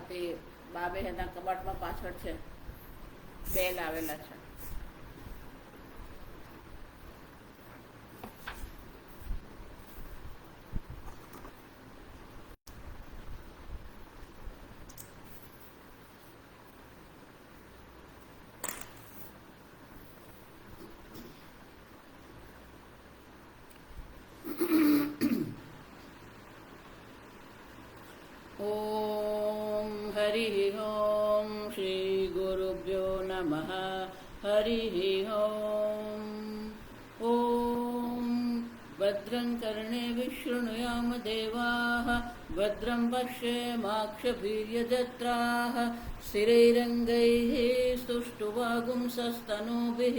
તે બાબે એના કબાટમાં પાછળ છે, બેલ આવેલા છે. ओम हरि ओम श्री गुरुभ्यो नमः. हरि ओम. ओम भद्रं कर्णेभिः शृणुयाम देवाः, भद्रं पश्येमाक्षभिर्यजत्राः, स्थिरैरङ्गैः स्तुष्टुवागुंसस्तनूभिः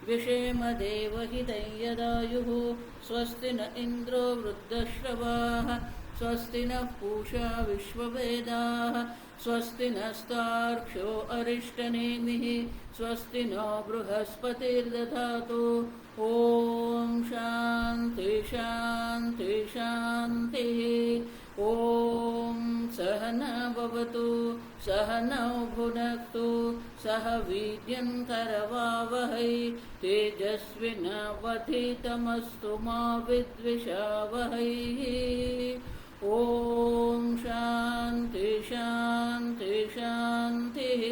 व्यशेम देवहितं यदायुः. स्वस्ति न इन्द्रो वृद्धश्रवाः, स्वस्ति नः पूषा विश्ववेदाः, स्वस्ति नस्तार्क्ष्यो अरिष्टनेमिः, स्वस्ति नो बृहस्पतिर्दधातु. ॐ शान्ति शान्ति शान्तिः. ॐ सहना भवतु, सहनौ भुनक्तु, सह वीर्यं करवावहै, तेजस्विनावधीतमस्तु मा विद्विषावहै. ओम शांति शांति शांतिः.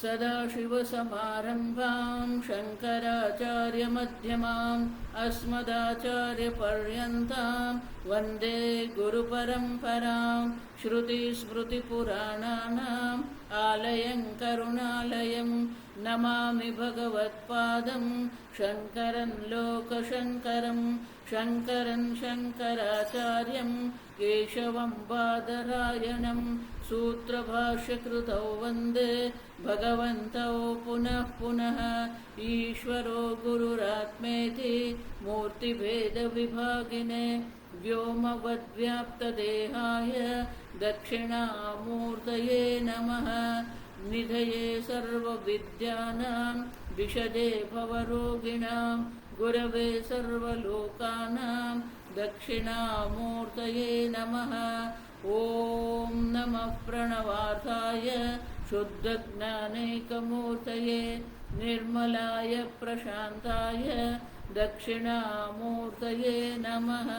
सदाशिवसमारम्भां शङ्कराचार्यमध्यमाम् अस्मदाचार्यपर्यन्तां वन्दे गुरुपरम्परां. श्रुतिस्मृतिपुराणानाम् आलयं करुणालयं नमामि भगवत्पादं शङ्करं लोकशङ्करं. शङ्करं शङ्कराचार्यं केशवं बादरायणं सूत्रभाष्यकृतौ वन्दे भगवन्तौ पुनः पुनः. ईश्वरो गुरुरात्मेति मूर्तिभेदविभागिने व्योमवद्व्याप्तदेहाय दक्षिणामूर्तये नमः. निधये सर्वविद्यानां विशदे भवरोगिणां गुरवे सर्वलोकानां दक्षिणामूर्तये नमः. ॐ नमः प्रणवार्थाय शुद्धज्ञानैकमूर्तये निर्मलाय प्रशान्ताय दक्षिणामूर्तये नमः.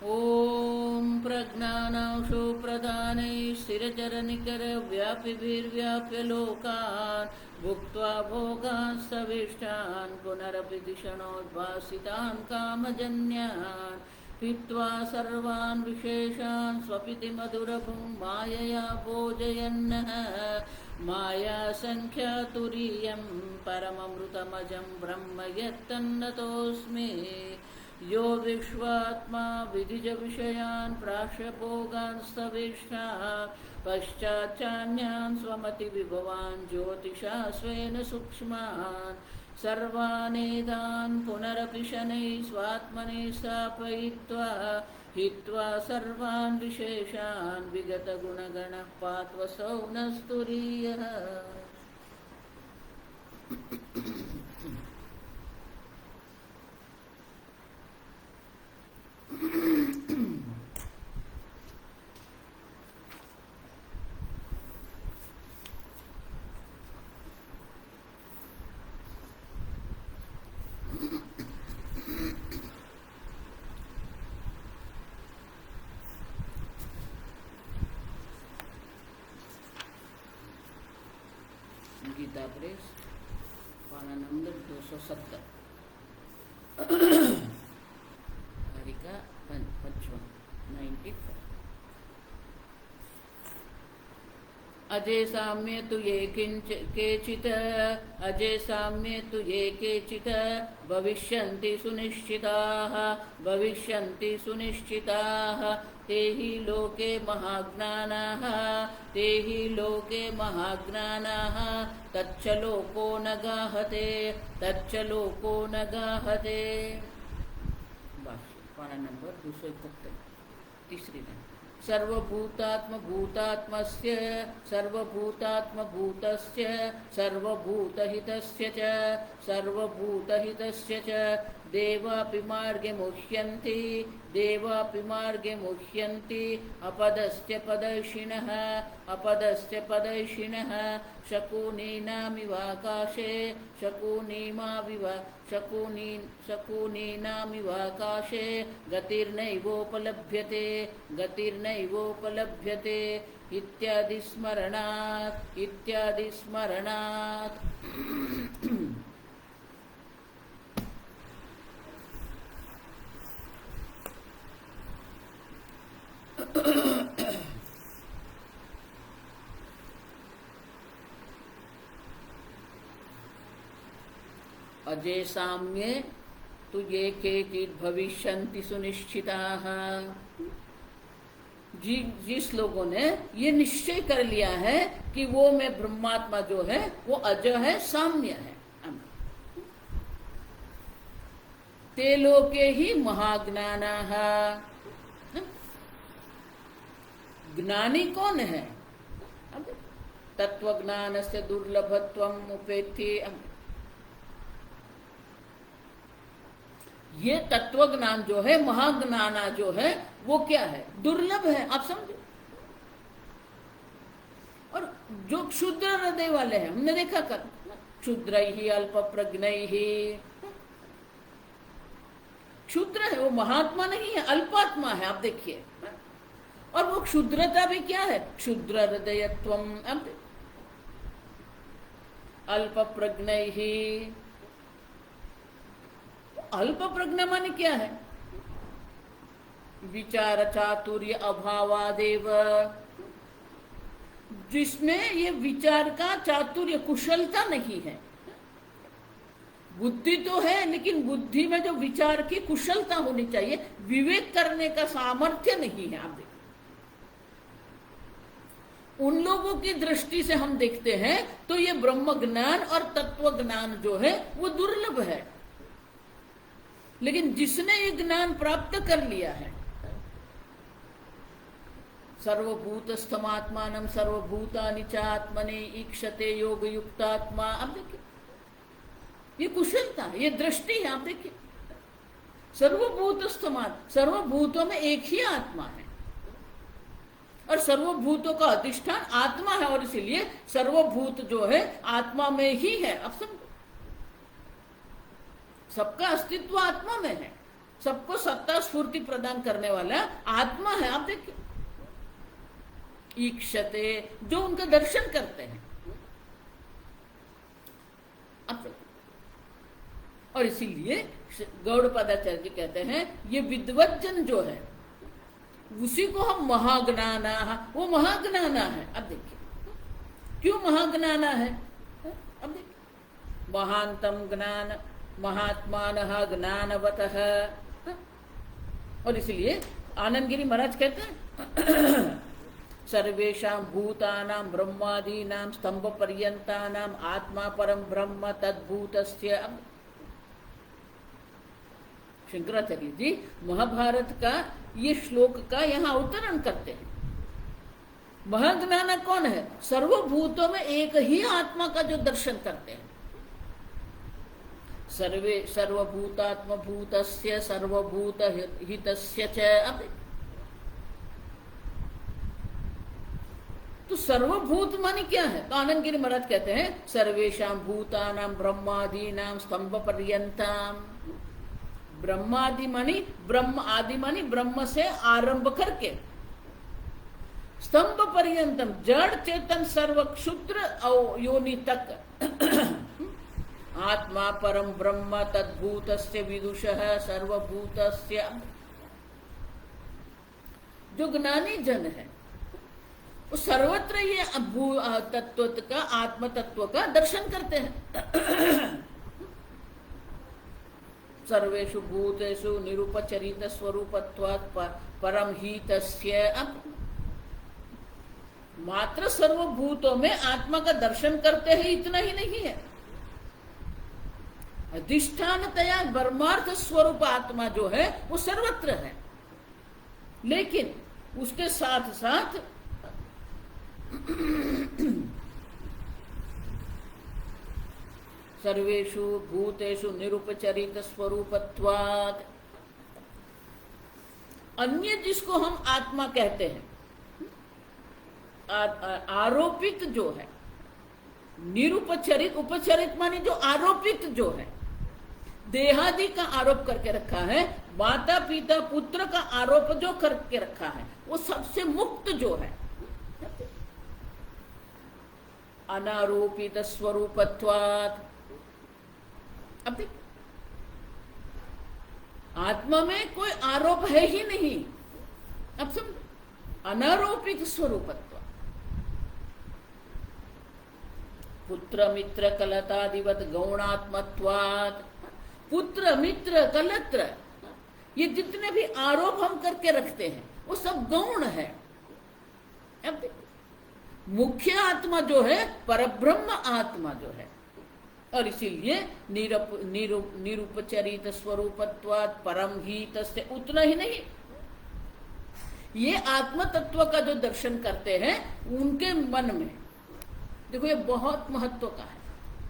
ॐ प्रज्ञानांशु प्रदानैः स्थिरचरनिकरव्यापिभिर्व्याप्य लोकान् भुक्त्वा भोगान् सविष्टान् पुनरपि धिषणोद्भासितान् कामजन्यान् हित्वा सर्वान् विशेषान् स्वपिति मधुरभुं मायया भोजयन्नः. मायासङ्ख्यातुरीयं परममृतमजं ब्रह्म यत्तन्नतोऽस्मि. यो विश्वात्मा विधिजविषयान् प्राश्यभोगान् स्तविष्ठा पश्चाच्चान्यान् स्वमतिविभवान् ज्योतिषा स्वेन सूक्ष्मान् सर्वानेतान् पुनरपि शनैः स्वात्मनि स्थापयित्वा हित्वा सर्वान् विशेषान् विगतगुणगणः पात्वसौ नः स्तुरीयः. गीता प्रेस पाना नंबर 270 हरिका 95. अजय साम्ये तु ये केचित् अजय साम्ये तु ये केचित् भविष्यन्ति सुनिश्चिताः भविष्यन्ति सुनिश्चिताः. ते हि लोके महाज्ञानाः ते हि लोके महाज्ञानाः. तच्च लोको न गाहते तच्च लोको न गाहते. पाना नंबर 271 तीसरी लाइन. सर्वभूतात्मभूतात्मस्य सर्वभूतात्मभूतस्य सर्वभूतहितस्य च देवापि मार्गे मुह्यन्ति देवापि मार्गे मुह्यन्ति अपदस्य पदर्शिनः अपदस्य पदर्शिनः शकुनीनामिवाकाशे शकुनीनामिवाकाशे गतिर्नैवोपलभ्यते गतिर्नैवोपलभ्यते इत्यादि स्मरणात् अजय साम्ये तु ये केचित् भविष्यन्ति सुनिश्चिताः। जिस लोगों ने ये निश्चय कर लिया है कि वो मैं ब्रह्मात्मा जो है वो अजय है, साम्य है, ते लोके ही महाज्ञानाः। ज्ञानी कौन है? तत्वज्ञान से दुर्लभत्वम उपेति। ये तत्वज्ञान जो है, महाज्ञाना जो है, वो क्या है? दुर्लभ है, आप समझो। और जो क्षुद्र हृदय वाले हैं, हमने देखा कल, क्षुद्र ही अल्प प्रज्ञ ही, क्षुद्र है, वो महात्मा नहीं है, अल्पात्मा है। आप देखिए, और वो क्षुद्रता भी क्या है? क्षुद्र हृदयत्वम। अल्प प्रज्ञ ही, अल्प प्रज्ञा माने क्या है? विचार चातुर्य अभावादेव, जिसमें ये विचार का चातुर्य, कुशलता नहीं है। बुद्धि तो है, लेकिन बुद्धि में जो विचार की कुशलता होनी चाहिए, विवेक करने का सामर्थ्य नहीं है। आप देखिए, उन लोगों की दृष्टि से हम देखते हैं तो ये ब्रह्म ज्ञान और तत्व ज्ञान जो है वो दुर्लभ है। लेकिन जिसने ये ज्ञान प्राप्त कर लिया है, सर्वभूतस्थमात्मानं सर्वभूतानि च आत्मने ईक्षते योग युक्तात्मा। आप देखिए, ये कुशलता, ये दृष्टि है। आप देखिए, सर्वभूतों में एक ही आत्मा है और सर्वभूतों का अधिष्ठान आत्मा है, और इसीलिए सर्वभूत जो है आत्मा में ही है। अब समझो, सबका अस्तित्व आत्मा में है, सबको सत्ता स्फूर्ति प्रदान करने वाला आत्मा है। आप देखिए, ईक्षते, जो उनका दर्शन करते हैं। और इसीलिए गौड़पादाचार्य जी कहते हैं ये विद्वज्जन जो है उसी को हम महाज्ञाना, वो महाज्ञाना है। अब देखिए, क्यों महाज्ञाना है? अब देखिए, महांतम ज्ञान महात्मानः ज्ञानवतः। और इसलिए आनंद गिरी महाराज कहते हैं सर्वेषां भूतानां ब्रह्मादीनां स्तंभ पर्यंतानां आत्मा परम ब्रह्म तद्भूतस्य। शंकराचार्य जी महाभारत का ये श्लोक का यहाँ अवतरण करते हैं। महाज्ञाना कौन है? सर्वभूतों में एक ही आत्मा का जो दर्शन करते हैं। सर्वभूतात्म भूतस्य सर्वभूत हितस्य च। तो सर्वभूत मानी क्या है? तो आनंद गिरी महाराज कहते हैं सर्वेषां भूतानां ब्रह्मादीनां स्तंभ पर्यंताम। ब्रह्मादि मानी ब्रह्म, आदि मानी ब्रह्म से आरंभ करके स्तंभ पर्यंतम, जड़ चेतन सर्व क्षुद्र योनि तक आत्मा परम ब्रह्म तद्भूतस्य विदुषः सर्वभूतस्य। जो ज्ञानी जन है वो सर्वत्र ये तत्व का, आत्म तत्व का दर्शन करते हैं। सर्वेषु भूतेषु निरुपचरित स्वरूपत्वात् परम हितस्य। मात्र सर्वभूतों में आत्मा का दर्शन करते हैं, इतना ही नहीं है, अधिष्ठानतया परमार्थ स्वरूप आत्मा जो है वो सर्वत्र है। लेकिन उसके साथ साथ सर्वेषु भूतेषु निरुपचरित स्वरूपत्वात्। अन्य जिसको हम आत्मा कहते हैं, आरोपित जो है, निरुपचरित, उपचरित माने जो आरोपित जो है, देहादि का आरोप करके रखा है, माता पिता पुत्र का आरोप जो करके रखा है, वो सबसे मुक्त जो है, अनारोपित स्वरूपत्वात्। अब देखिए, आत्मा में कोई आरोप है ही नहीं। अब समझो, अनारोपित स्वरूपत्व, पुत्र मित्र कलतादिवत गौणात्मत्वात्। पुत्र मित्र कलत्र, ये जितने भी आरोप हम करके रखते हैं वो सब गौण है। अब देखो, मुख्य आत्मा जो है, परब्रह्म आत्मा जो है, और इसीलिए निरुपचरित स्वरूपत्वात् परम ही तस्य, उतना ही नहीं, ये आत्म तत्व का जो दर्शन करते हैं उनके मन में, देखो ये बहुत महत्व का है।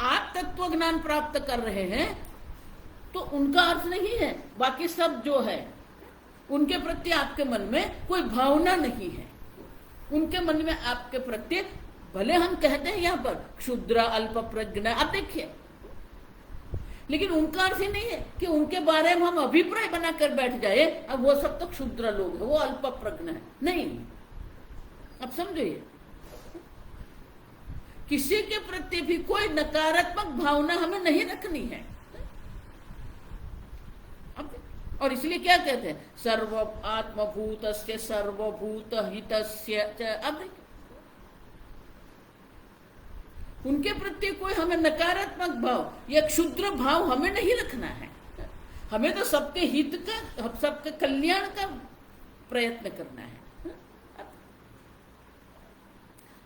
आप तत्व ज्ञान प्राप्त कर रहे हैं तो उनका अर्थ नहीं है बाकी सब जो है उनके प्रति आपके मन में कोई भावना नहीं है। उनके मन में आपके प्रति, भले हम कहते हैं यहाँ पर क्षुद्र अल्प प्रज्ञा, आप देखिए, लेकिन उनका अर्थ ही नहीं है कि उनके बारे में हम अभिप्राय बनाकर बैठ जाए, अब वो सब तो क्षुद्र लोग हैं, वो अल्प प्रज्ञा है, नहीं। अब समझिए, किसी के प्रति भी कोई नकारात्मक भावना हमें नहीं रखनी है। और इसलिए क्या कहते हैं, सर्व आत्मभूतस्य सर्वभूत हितस्य। अब उनके प्रति कोई हमें नकारात्मक भाव या क्षुद्र भाव हमें नहीं रखना है। हमें तो सबके हित का, सबके कल्याण का प्रयत्न करना है।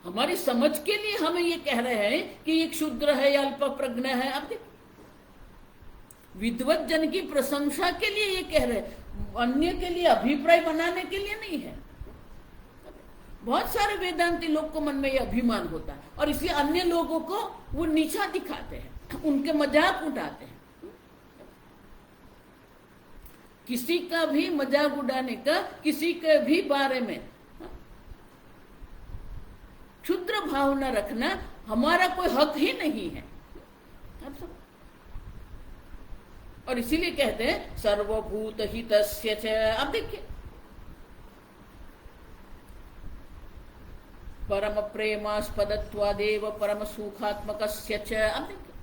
हमारी समझ के लिए हमें ये कह रहे हैं कि ये क्षुद्र है या अल्प प्रज्ञा है। अब देखिए, विद्वत जन की प्रशंसा के लिए ये कह रहे हैं, अन्य के लिए अभिप्राय बनाने के लिए नहीं है। बहुत सारे वेदांती लोग को मन में ये अभिमान होता है और इसलिए अन्य लोगों को वो नीचा दिखाते हैं, उनके मजाक उड़ाते हैं। किसी का भी मजाक उड़ाने का, किसी के भी बारे में क्षुद्र भावना रखना हमारा कोई हक ही नहीं है। और इसीलिए कहते हैं सर्वभूत हितस्य च। अब देखिए, परम प्रेमास्पदत्वादेव परम सुखात्मकस्य च। अब देखिए,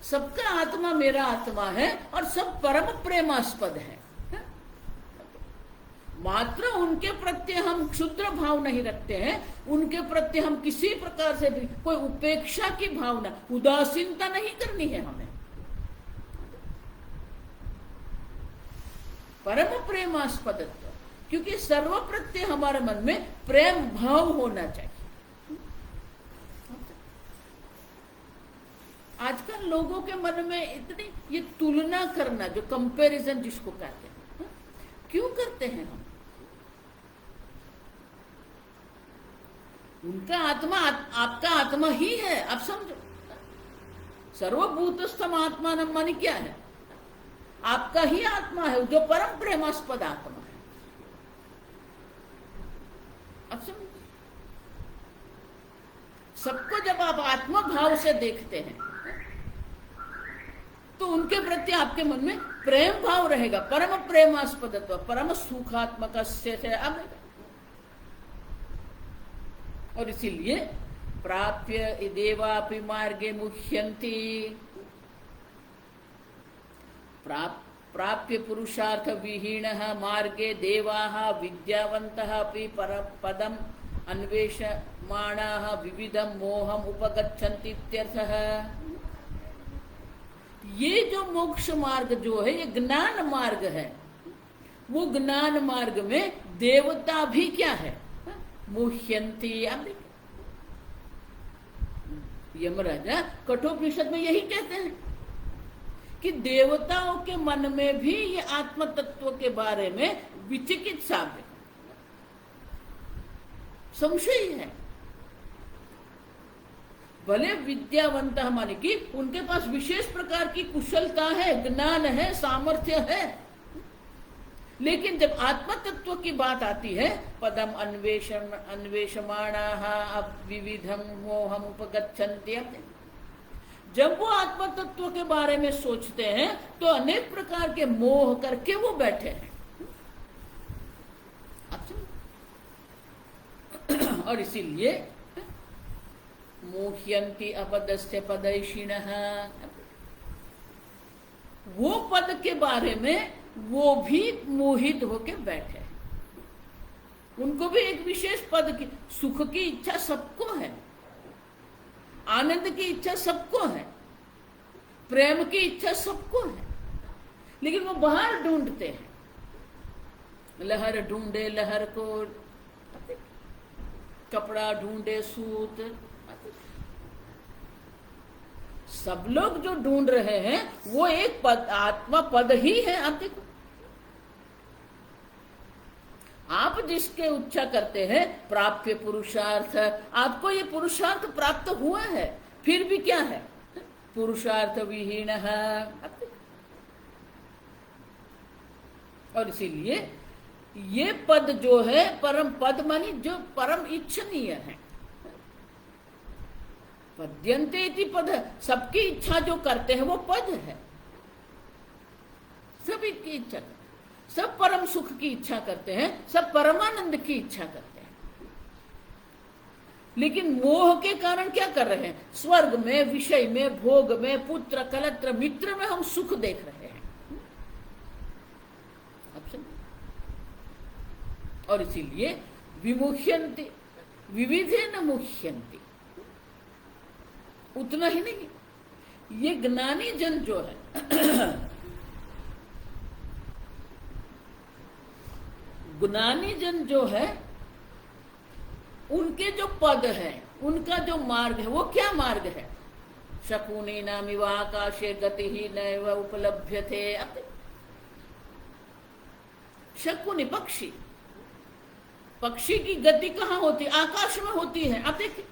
सबका आत्मा मेरा आत्मा है और सब परम प्रेमास्पद है। मात्र उनके प्रति हम क्षुद्र भाव नहीं रखते हैं, उनके प्रति हम किसी प्रकार से भी कोई उपेक्षा की भावना, उदासीनता नहीं करनी है हमें। परम प्रेमास्पदत्व, क्योंकि सर्व प्रत्यय हमारे मन में प्रेम भाव होना चाहिए। आजकल लोगों के मन में इतनी ये तुलना करना, जो कंपैरिजन जिसको कहते हैं, क्यों करते हैं हम? उनका आत्मा आपका आत्मा ही है। आप समझो, सर्वभूतस्थम आत्मा माने क्या है? आपका ही आत्मा है जो परम प्रेमास्पद आत्मा है। अब समझो, सबको जब आप आत्मा भाव से देखते हैं तो उनके प्रति आपके मन में प्रेम भाव रहेगा। परम प्रेमास्पदत्व परम सुखात्मकस्य च। अब और इसीलिए प्राप्य देवापि मार्गे मुह्यन्ति, प्राप्य पुरुषार्थ विहीनः मार्गे देवाः विद्यावन्तः अपि परपदम् अन्वेषमाणाः विविधं मोहम् उपगच्छन्ति इत्यर्थः। ये जो मोक्ष मार्ग जो है, ये ज्ञान मार्ग है। वो ज्ञान मार्ग में देवता भी क्या है? मुह्यन्ति। यमराजा कठोपनिषद में यही कहते हैं कि देवताओं के मन में भी ये आत्म तत्व के बारे में विचिकित्सा है, संशय है। भले विद्यावंत माने कि उनके पास विशेष प्रकार की कुशलता है, ज्ञान है, सामर्थ्य है, लेकिन जब आत्म तत्व की बात आती है, पदम अन्वेषमाणाः विविधम मोहम उपगच्छन्ति, जब वो आत्म तत्व के बारे में सोचते हैं तो अनेक प्रकार के मोह करके वो बैठे हैं। और इसीलिए मोह्यन्ति अपदस्य पदैषिणः, वो पद के बारे में वो भी मोहित होके बैठे हैं। उनको भी एक विशेष पद की, सुख की इच्छा सबको है, आनंद की इच्छा सबको है, प्रेम की इच्छा सबको है, लेकिन वो बाहर ढूंढते हैं। लहर ढूंढे लहर को, कपड़ा ढूंढे सूत, सब लोग जो ढूंढ रहे हैं वो एक पद, आत्मा पद ही है। आप देखो, आप जिसके इच्छा करते हैं प्राप्य पुरुषार्थ, आपको ये पुरुषार्थ प्राप्त हुआ है, फिर भी क्या है, पुरुषार्थ विहीन है। और इसीलिए ये पद जो है परम पद मानी जो परम इच्छनीय है। पद्यन्ते इति पद, सबकी इच्छा जो करते हैं वो पद है। सभी की इच्छा, सब परम सुख की इच्छा करते हैं, सब परमानंद की इच्छा करते हैं, लेकिन मोह के कारण क्या कर रहे हैं, स्वर्ग में, विषय में, भोग में, पुत्र कलत्र मित्र में हम सुख देख रहे हैं। और इसीलिए विमुह्यन्ति विविधेन मुह्यन्ति, उतना ही नहीं, ये ज्ञानी जन जो है ज्ञानी जन जो है, उनके जो पद है, उनका जो मार्ग है, वो क्या मार्ग है, शकुनी नामिव आकाशे गति ही नैव उपलभ्यते। शकुनी पक्षी, पक्षी की गति कहाँ होती है, आकाश में होती है। आप देखिए,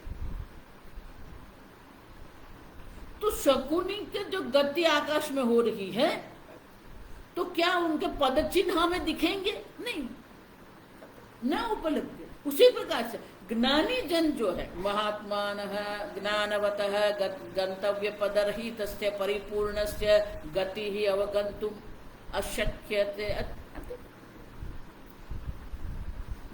तो शकुनी के जो गति आकाश में हो रही है, तो क्या उनके पद चिन्ह हमें दिखेंगे, नहीं, न उपलब्ध। उसी प्रकार से ज्ञानी जन जो है, महात्मानः ज्ञानवतः गंतव्य पदरहितस्य परिपूर्णस्य गति ही अवगंतुम अशक्यते।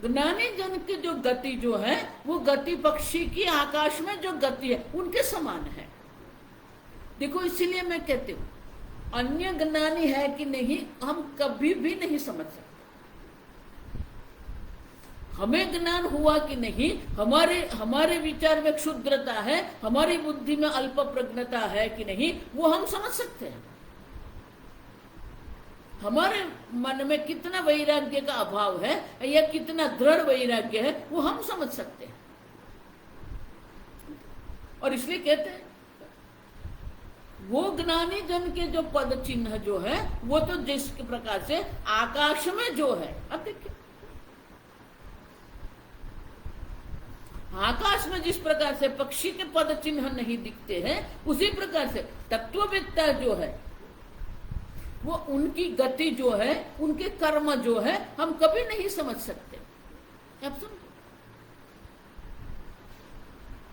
ज्ञानी जन की जो गति जो है, वो गति पक्षी की आकाश में जो गति है उनके समान है। देखो, इसीलिए मैं कहती हूँ, अन्य ज्ञानी है कि नहीं हम कभी भी नहीं समझ सकते। हमें ज्ञान हुआ कि नहीं, हमारे विचार में क्षुद्रता है, हमारी बुद्धि में अल्प प्रज्ञता है कि नहीं, वो हम समझ सकते हैं। हमारे मन में कितना वैराग्य का अभाव है या कितना दृढ़ वैराग्य है, वो हम समझ सकते हैं। और इसलिए कहते हैं, वो ज्ञानी जन के जो पद चिन्ह जो है, वो तो जिस प्रकार से आकाश में जो है, अब देखिए आकाश में जिस प्रकार से पक्षी के पद चिन्ह नहीं दिखते हैं, उसी प्रकार से तत्ववेत्ता जो है, वो उनकी गति जो है, उनके कर्म जो है, हम कभी नहीं समझ सकते। अब सुन,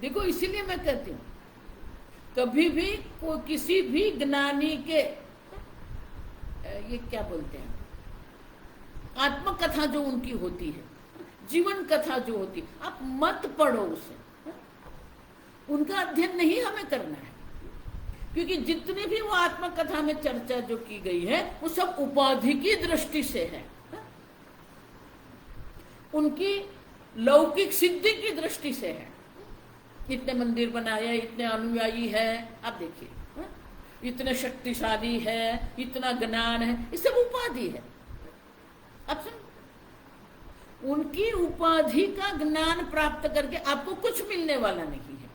देखो, इसीलिए मैं कहती हूं, कभी भी किसी भी ज्ञानी के ये क्या बोलते हैं, आत्मकथा जो उनकी होती है, जीवन कथा जो होती है, आप मत पढ़ो उसे, उनका अध्ययन नहीं हमें करना है। क्योंकि जितनी भी वो आत्मकथा में चर्चा जो की गई है, वो सब उपाधि की दृष्टि से है, उनकी लौकिक सिद्धि की दृष्टि से है। इतने मंदिर बनाया, इतने अनुयायी है, आप देखिए, इतने शक्तिशाली है, इतना ज्ञान है, ये सब उपाधि है। अब सुन, उनकी उपाधि का ज्ञान प्राप्त करके आपको कुछ मिलने वाला नहीं है।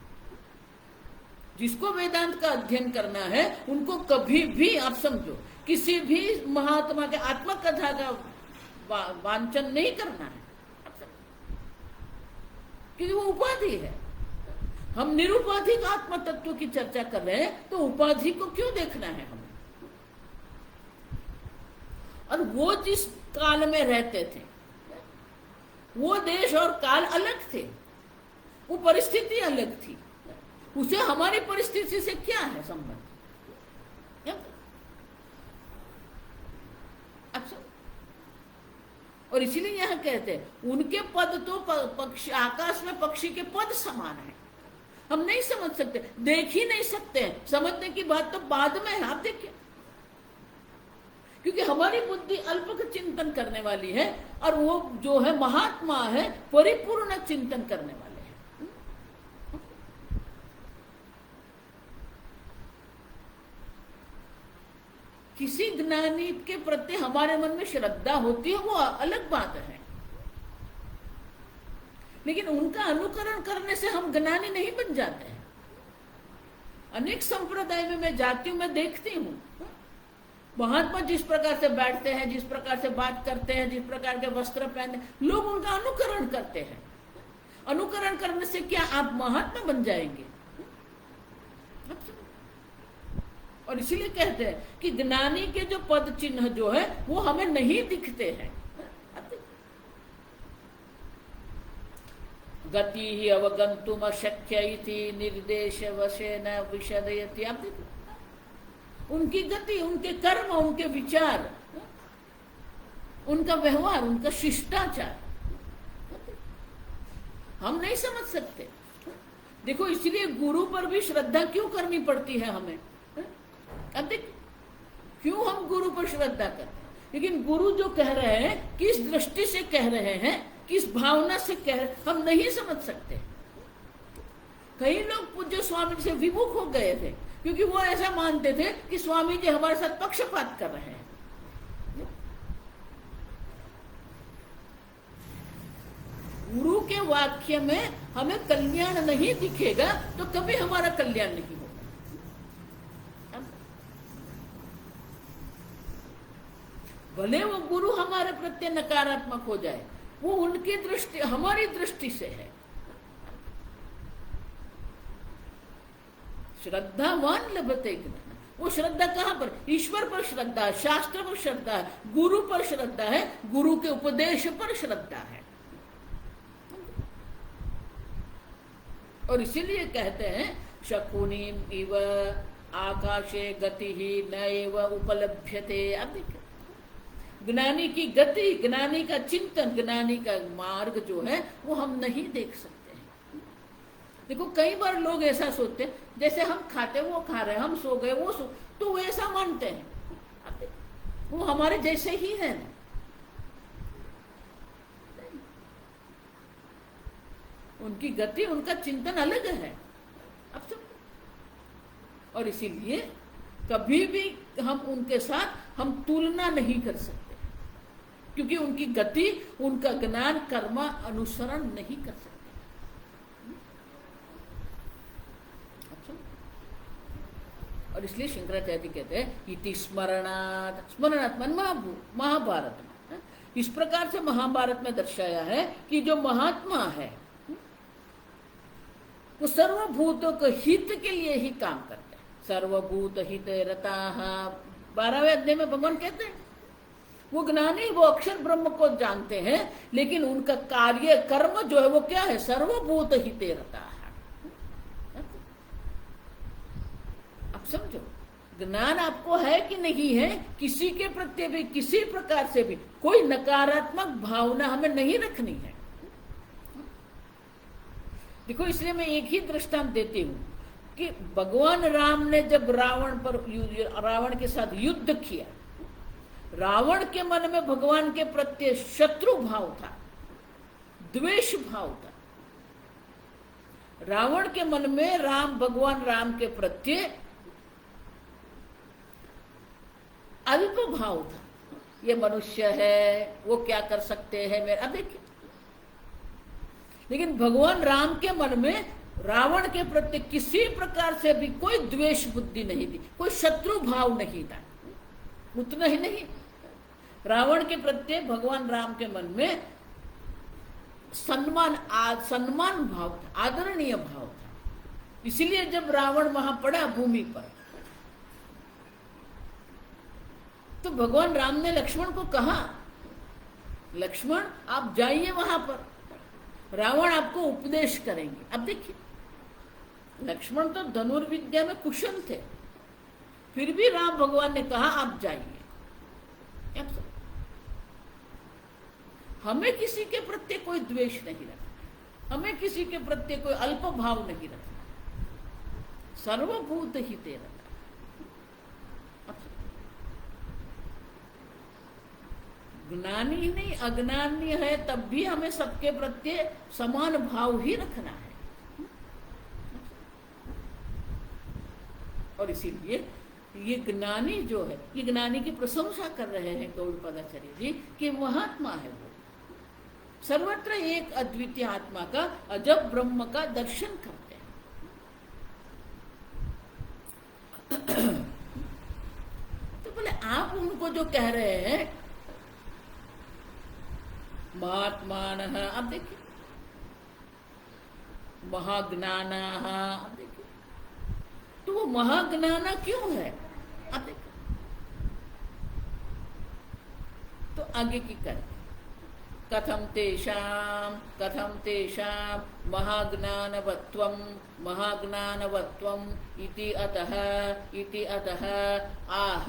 जिसको वेदांत का अध्ययन करना है, उनको कभी भी आप समझो, किसी भी महात्मा के आत्मकथा का वांछन नहीं करना है, क्योंकि वो उपाधि है। हम निरुपाधिक आत्म तत्व की चर्चा कर रहे हैं, तो उपाधि को क्यों देखना है हमें? और वो जिस काल में रहते थे, वो देश और काल अलग थे, वो परिस्थिति अलग थी, उसे हमारी परिस्थिति से क्या है संबंध? और इसीलिए यहां कहते हैं उनके पद तो पक्षी, आकाश में पक्षी के पद समान है। हम नहीं समझ सकते, देख ही नहीं सकते हैं, समझने की बात तो बाद में है। आप देखिए, क्योंकि हमारी बुद्धि अल्प चिंतन करने वाली है, और वो जो है महात्मा है परिपूर्ण चिंतन करने वाले हैं। किसी ज्ञानी के प्रति हमारे मन में श्रद्धा होती है, वो अलग बात है, लेकिन उनका अनुकरण करने से हम ज्ञानी नहीं बन जाते हैं। अनेक संप्रदाय में मैं जाती हूं, मैं देखती हूं, महात्मा जिस प्रकार से बैठते हैं, जिस प्रकार से बात करते हैं, जिस प्रकार के वस्त्र पहनते, लोग उनका अनुकरण करते हैं। अनुकरण करने से क्या आप महात्मा बन जाएंगे? और इसीलिए कहते हैं कि ज्ञानी के जो पद चिन्ह जो है वो हमें नहीं दिखते हैं। गति ही अवगंतुम अशक्य इति निर्देश वशेन विशदयति। आप देखो उनकी गति, उनके कर्म, उनके विचार, उनका व्यवहार, उनका शिष्टाचार हम नहीं समझ सकते। देखो इसलिए गुरु पर भी श्रद्धा क्यों करनी पड़ती है हमें? अब देख क्यों हम गुरु पर श्रद्धा करते हैं, लेकिन गुरु जो कह रहे हैं किस दृष्टि से कह रहे हैं, किस भावना से कह रहे हैं, हम नहीं समझ सकते। कई लोग पूज्य स्वामी से विमुख हो गए थे, क्योंकि वो ऐसा मानते थे कि स्वामी जी हमारे साथ पक्षपात कर रहे हैं। गुरु के वाक्य में हमें कल्याण नहीं दिखेगा तो कभी हमारा कल्याण नहीं होगा। भले वो गुरु हमारे प्रति नकारात्मक हो जाए, वो उनकी दृष्टि हमारी दृष्टि से है। श्रद्धावान लभते ज्ञान। वो श्रद्धा कहां पर? ईश्वर पर श्रद्धा है, शास्त्र पर श्रद्धा है, गुरु पर श्रद्धा है, गुरु के उपदेश पर श्रद्धा है। और इसीलिए कहते हैं शकुनीम इव आकाशे गति ही नैव उपलभ्यते। अब देखिए ज्ञानी की गति, ज्ञानी का चिंतन, ज्ञानी का मार्ग जो है वो हम नहीं देख सकते हैं। देखो कई बार लोग ऐसा सोचते हैं जैसे हम खाते वो खा रहे, हम सो गए वो सो, तो वो ऐसा मानते हैं वो हमारे जैसे ही है ना। उनकी गति, उनका चिंतन अलग है। अब सब, और इसीलिए कभी भी हम उनके साथ हम तुलना नहीं कर सकते, क्योंकि उनकी गति, उनका ज्ञान कर्म अनुसरण नहीं कर सकते। और इसलिए शंकराचार्य कहते हैं इति स्मरणात्, स्मरणात् मन महाभारत में इस प्रकार से महाभारत में दर्शाया है कि जो महात्मा है वो सर्वभूतों के हित के लिए ही काम करते हैं। सर्वभूत हित रताः 12वें अध्याय में भगवान कहते हैं वो ज्ञानी, वो अक्षर ब्रह्म को जानते हैं, लेकिन उनका कार्य कर्म जो है वो क्या है? सर्वभूत हिते रताः। अब समझो ज्ञान आपको है कि नहीं है, किसी के प्रति भी किसी प्रकार से भी कोई नकारात्मक भावना हमें नहीं रखनी है। देखो इसलिए मैं एक ही दृष्टांत देती हूं कि भगवान राम ने जब रावण के साथ युद्ध किया, रावण के मन में भगवान के प्रति शत्रु भाव था, द्वेष भाव था। रावण के मन में भगवान राम के प्रति अल्प भाव था, ये मनुष्य है, वो क्या कर सकते हैं मेरा। अब देखिए, लेकिन भगवान राम के मन में रावण के प्रति किसी प्रकार से भी कोई द्वेष बुद्धि नहीं थी, कोई शत्रु भाव नहीं था। उतना ही नहीं, रावण के प्रति भगवान राम के मन में सम्मान भाव था, आदरणीय भाव था। इसलिए जब रावण वहां पड़ा भूमि पर, तो भगवान राम ने लक्ष्मण को कहा, लक्ष्मण आप जाइए वहां पर, रावण आपको उपदेश करेंगे। अब देखिए, लक्ष्मण तो धनुर्विद्या में कुशल थे, फिर भी राम भगवान ने कहा आप जाइए। हमें किसी के प्रति कोई द्वेष नहीं रखना, हमें किसी के प्रति कोई अल्प भाव नहीं रखना, सर्वभूत हिते रखना। ज्ञानी ही नहीं, अज्ञानी है तब भी हमें सबके प्रति समान भाव ही रखना है। और इसीलिए ये ज्ञानी जो है, ये ज्ञानी की प्रशंसा कर रहे हैं गौड़पादाचार्य जी कि महात्मा है वो, सर्वत्र एक अद्वितीय आत्मा का, अजब ब्रह्म का दर्शन करते हैं। तो बोले आप उनको जो कह रहे हैं महात्मान, आप देखिए महाज्ञाना, आप देखिए, तो वो महाज्ञाना क्यों है? आप देखिए, तो आगे की कर, कथम तेषां महाज्ञानवत्वम इति अतः आह।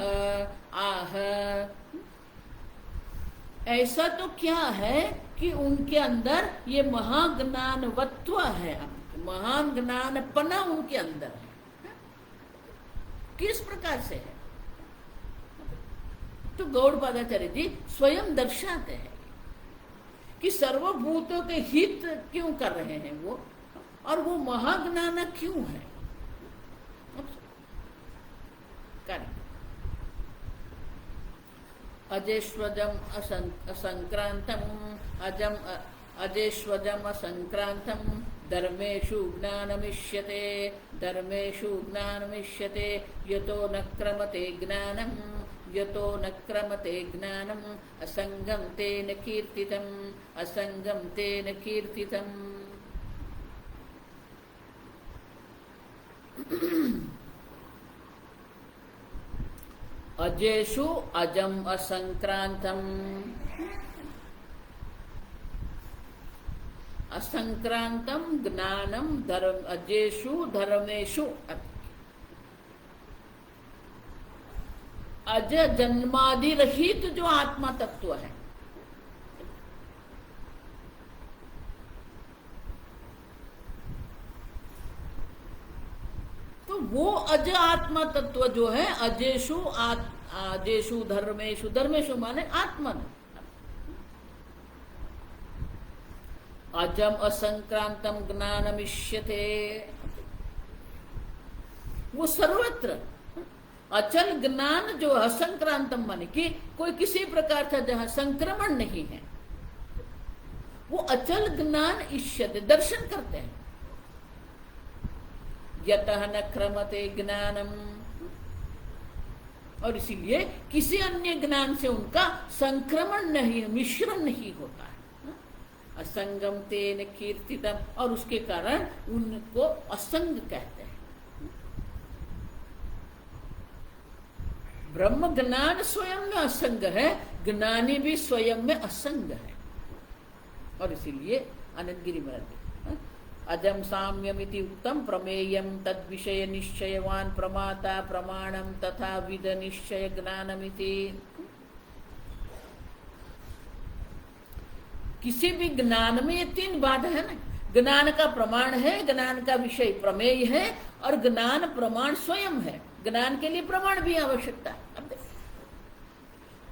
ऐसा तो क्या है कि उनके अंदर ये महाज्ञानवत्व है, महान ज्ञानपना उनके अंदर है। किस प्रकार से है? तो गौड़पादाचार्य जी स्वयं दर्शाते हैं कि सर्वभूतों के हित क्यों कर रहे हैं वो, और वो महाज्ञान क्यों है। अजेश्वजम असंक्रांतम अजेश्वजम असंक्रांतम धर्मेषु ज्ञानमिष्यते यतो न क्रमते ज्ञानम् असंगम तेन कीर्तितम्। अजेषु अजम असंक्रांतम, असंक्रांतम ज्ञानम धर्म, अजेषु धर्मेषु, अज जन्मादि रहित जो आत्मा तत्व है, तो वो अज आत्मा तत्व जो है, अजेषु धर्मेषु माने आत्मन, अजम असंक्रांतम ज्ञानमिष्यते, वो सर्वत्र अचल ज्ञान जो असंक्रांतम माने कि कोई किसी प्रकार का जहां संक्रमण नहीं है, वो अचल ज्ञान इष्यते दर्शन करते हैं। यतः न क्रमते ज्ञानम, और इसीलिए किसी अन्य ज्ञान से उनका संक्रमण नहीं, मिश्रण नहीं होता है। असंगम तेन कीर्तितम, और उसके कारण उनको असंग कहते हैं। ब्रह्म ज्ञान स्वयं में असंग है, ज्ञानी भी स्वयं में असंग है। और इसीलिए आनंद गिरि महाराज अजम साम्यमिति उक्तम प्रमेयम तद विषय निश्चयवान प्रमाता प्रमाणम तथा विद निश्चय ज्ञानमिति। किसी भी ज्ञान में ये तीन बात है ना, ज्ञान का प्रमाण है, ज्ञान का विषय प्रमेय है, और ज्ञान प्रमाण स्वयं है। ज्ञान के लिए प्रमाण भी आवश्यकता है। अब देखो,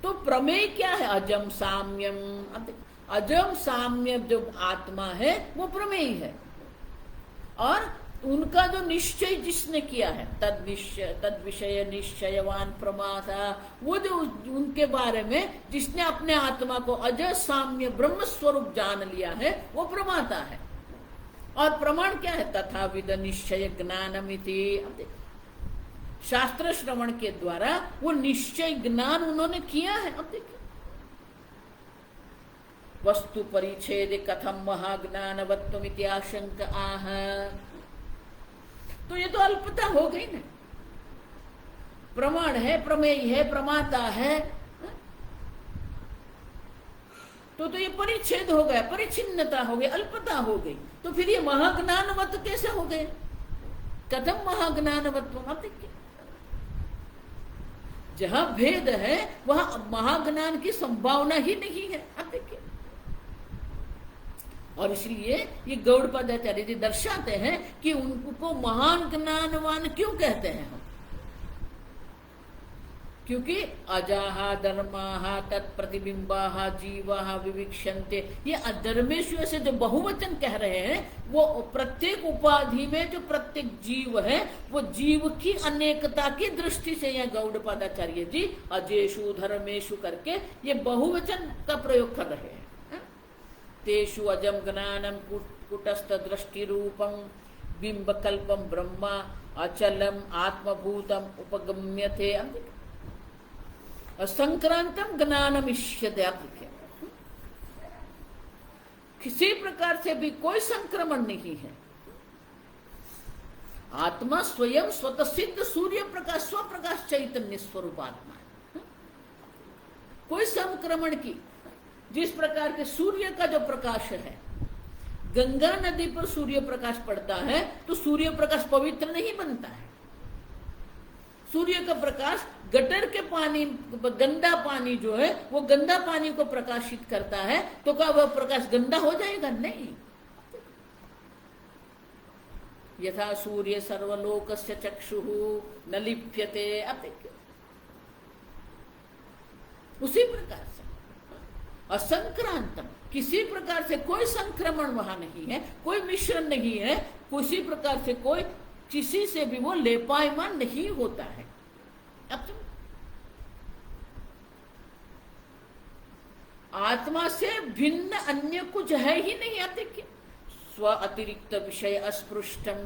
तो प्रमेय क्या है? अजम साम्यम। अब देखो, अजम साम्य जो आत्मा है वो प्रमेय है, और उनका जो निश्चय जिसने किया है तद विषय निश्चयवान प्रमाता, वो जो उनके बारे में जिसने अपने आत्मा को अज साम्य ब्रह्म स्वरूप जान लिया है वो प्रमाता है। और प्रमाण क्या है? तथा विद निश्चय ज्ञानमिति। शास्त्र श्रवण के द्वारा वो निश्चय ज्ञान उन्होंने किया है। अब देखिए, वस्तु परिच्छेद कथम महाज्ञानवत्वमिति आशंक आह। तो ये तो अल्पता हो गई ना। प्रमाण है, प्रमेय है, प्रमाता है, तो ये परिच्छेद हो गया, परिच्छिन्नता हो गई, अल्पता हो गई। तो फिर ये महाज्ञानवत कैसे हो गए? कथम महाज्ञानवत्व? आप देखिए, जहां भेद है वहां महाज्ञान की संभावना ही नहीं है। आप देखिए, और इसलिए ये गौड़पादाचार्य जी दर्शाते हैं कि उनको महान ज्ञानवान क्यों कहते हैं हम? क्योंकि अजाहा धर्माहा तत्प्रतिबिंबाहा जीवाहा विविक्षन्ते, ये अधर्मेश्वर से जो बहुवचन कह रहे हैं, वो प्रत्येक उपाधि में जो प्रत्येक जीव है, वो जीव की अनेकता की दृष्टि से यह गौड़पादाचार्य जी अजेषु धर्मेषु करके ये बहुवचन का प्रयोग कर रहे हैं। तेषु अजम ज्ञानम कुटस्थ दृष्टि रूपम बिंबकल्पम ब्रह्मा अचलम आत्मभूतम उपगम्यते असंक्रांतम ज्ञानम इष्यते। किसी प्रकार से भी कोई संक्रमण नहीं है। आत्मा स्वयं स्वतः सिद्ध सूर्य प्रकाश, स्वप्रकाश चैतन्य स्वरूप आत्मा है। कोई संक्रमण की, जिस प्रकार के सूर्य का जो प्रकाश है, गंगा नदी पर सूर्य प्रकाश पड़ता है तो सूर्य प्रकाश पवित्र नहीं बनता है। सूर्य का प्रकाश गटर के पानी, गंदा पानी जो है वो गंदा पानी को प्रकाशित करता है, तो क्या वह प्रकाश गंदा हो जाएगा? नहीं। यथा सूर्य सर्वलोकस्य चक्षुः न लिप्यते। अब देखिए, उसी प्रकार से असंक्रांतम, किसी प्रकार से कोई संक्रमण वहां नहीं है, कोई मिश्रण नहीं है, किसी प्रकार से कोई किसी से भी वो लेपायमान नहीं होता है। अब आत्मा से भिन्न अन्य कुछ है ही नहीं। आप देखिए, स्व अतिरिक्त विषय अस्पृष्टम।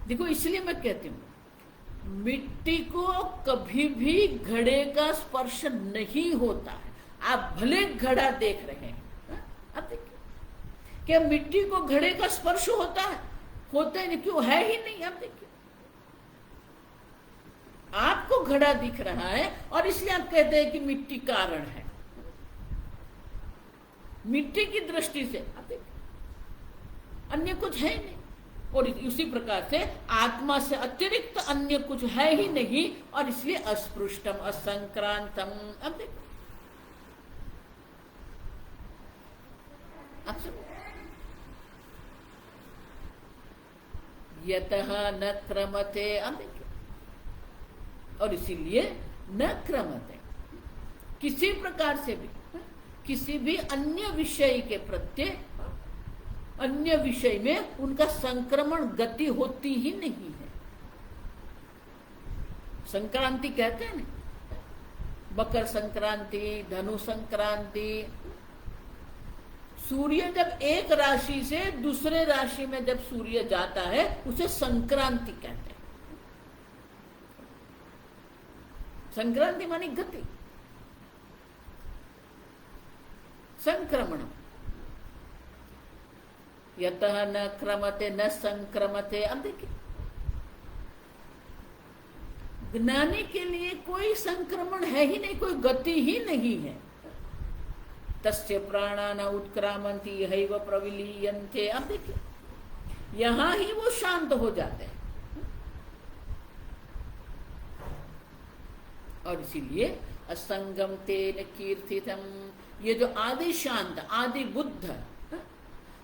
देखो, इसलिए मैं कहती हूं, मिट्टी को कभी भी घड़े का स्पर्श नहीं होता है। आप भले घड़ा देख रहे हैं, अब देखिए, क्या मिट्टी को घड़े का स्पर्श होता है? होता है नहीं, क्यों? है ही नहीं। आप देखिए, आपको घड़ा दिख रहा है और इसलिए आप कहते हैं कि मिट्टी कारण है। मिट्टी की दृष्टि से आप देखिए, अन्य कुछ है नहीं। और उसी प्रकार से आत्मा से अतिरिक्त अन्य कुछ है ही नहीं, और इसलिए अस्पृष्टम असंक्रांतम। अब देखो, यतः न क्रमते। अब देखिए, और इसीलिए न क्रमते, किसी प्रकार से भी किसी भी अन्य विषय के प्रत्यय, अन्य विषय में उनका संक्रमण गति होती ही नहीं है। संक्रांति कहते हैं ना, मकर संक्रांति, धनु संक्रांति। सूर्य जब एक राशि से दूसरे राशि में जब सूर्य जाता है, उसे संक्रांति कहते हैं। संक्रांति मानी गति, संक्रमण। यतः न क्रमते न संक्रमते। अब देखिए, ज्ञानी के लिए कोई संक्रमण है ही नहीं, कोई गति ही नहीं है। तस्य प्राणा न उत्क्रामंति यहैव प्रविलीयन्ते। अब देखिए, यहां ही वो शांत हो जाते हैं। और इसीलिए असंगम तेन कीर्तितम, ये जो आदि शांत, आदि बुद्ध,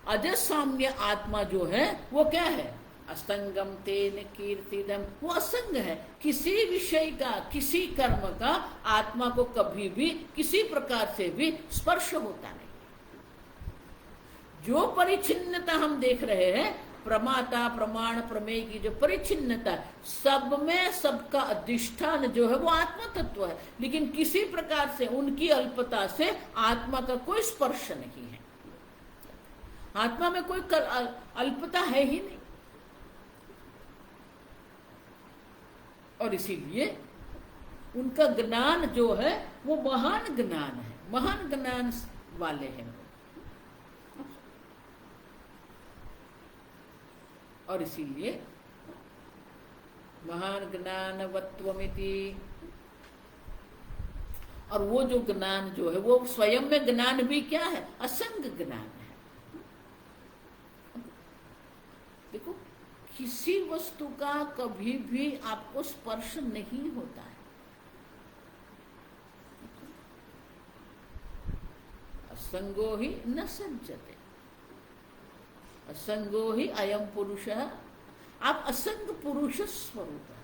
अजसाम्य आत्मा जो है वो क्या है? असंगम तेन कीर्तितम, वो असंग है। किसी विषय का, किसी कर्म का आत्मा को कभी भी किसी प्रकार से भी स्पर्श होता नहीं। जो परिच्छिन्नता हम देख रहे हैं, प्रमाता प्रमाण प्रमेय की जो परिच्छिन्नता, सब में सबका अधिष्ठान जो है वो आत्मा तत्व है, लेकिन किसी प्रकार से उनकी अल्पता से आत्मा का कोई स्पर्श नहीं है। आत्मा में कोई अल्पता है ही नहीं। और इसीलिए उनका ज्ञान जो है वो महान ज्ञान है, महान ज्ञान वाले हैं। और इसीलिए महान ज्ञानवत्वमिति, और वो जो ज्ञान जो है वो स्वयं में ज्ञान भी क्या है? असंग ज्ञान है। देखो, किसी वस्तु का कभी भी आपको स्पर्श नहीं होता है। असंगो ही न सज्जते, असंगो ही अयम पुरुषः। आप असंग पुरुष स्वरूप है,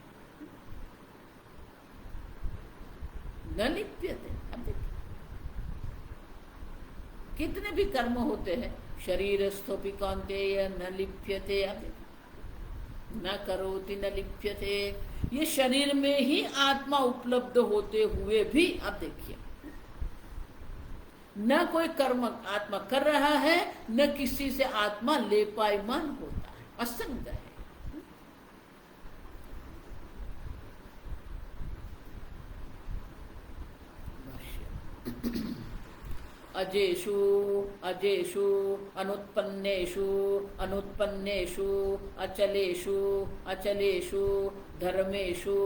न लिप्यते। अब देखिए कितने भी कर्म होते हैं, शरीर स्थोपि कौन्तेय न लिप्यते, अब देखिए न करोति न लिप्यते। ये शरीर में ही आत्मा उपलब्ध होते हुए भी अब देखिए न कोई कर्म आत्मा कर रहा है, न किसी से आत्मा लेपायमान होता है, असंग है। अजेषु अजेषु अनुत्पन्नेषु अनुत्पन्नेषु अचलेषु अचलेषु धर्मेषु